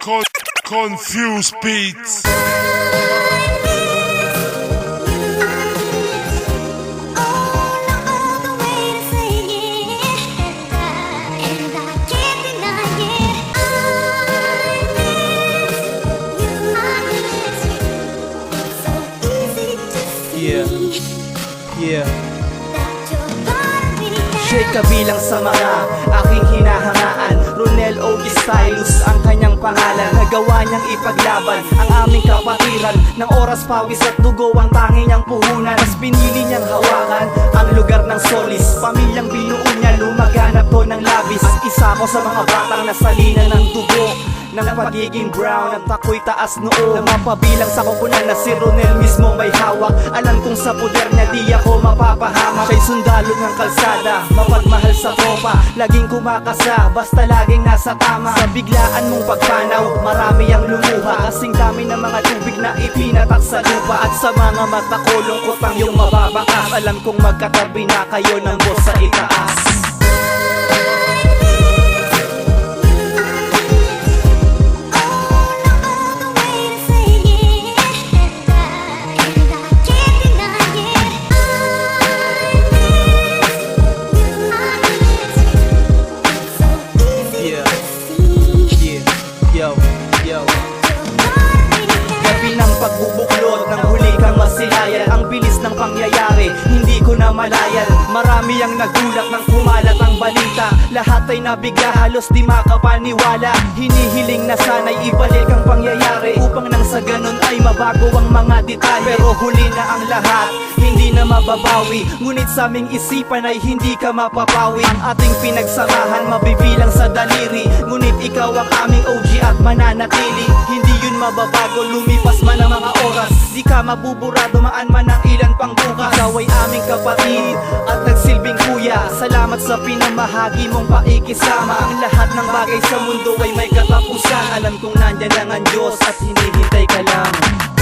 Confused beats. Yeah. Siya'y kabilang sa mga aking hinahangaan. Ronel O. Stylus ang kanyang pangalan. Nagawa niyang ipaglaban ang aming kapatiran. Ng oras, pawis at dugo ang tanging niyang puhunan. Mas pinili niyang hawakan ang lugar ng solis. Pamilyang binuo niya, lumaganap to ng labis. At isa ko sa mga batang nasalina ng dugo ng pagiging brown at ako'y taas noo na mapabilang sa kupunan na si Ronel mismo may hawak. Alam kong sa puder niya di ako mapapahamak. Siya'y sundalo ng kalsada, mapagmahal sa tropa, laging kumakasa, basta laging nasa tama. Sa biglaan mong pagpanaw, marami ang lumuha, kasing dami ng mga tubig na ipinatak sa lupa. At sa mga mata ko, lungkot ang iyong mababakas. Alam kong magkatabi na kayo ng boss sa itaas. Gabi ng pagbubuklod, nang huli kang masilayan. Ang bilis ng pangyayari, hindi ko na malayan. Marami ang nagulat nang kumalat ang balita. Lahat ay nabigla, halos di makapaniwala. Hinihiling na sana'y ibalik ang pangyayari, upang nang sa ganun ay mabago ang mga detalye. Pero huli na ang lahat, hindi na mababawi. Ngunit sa aming isipan ay hindi ka mapapawi. Ang ating pinagsamahan mabibilang sa daliri, ngunit ikaw ang aming OG at mananatili. Hindi yun mababago, lumipas man ang mga oras. Di ka mabubura, dumaan man ang ilan pang bukas. Ikaw ay aming kapatid at nagsilbing kuya. Salamat sa pinamahagi mong paikisama. Ang lahat ng bagay sa mundo ay may katapusan. Alam kong nandyan lang ang Diyos at hinihintay ka lang.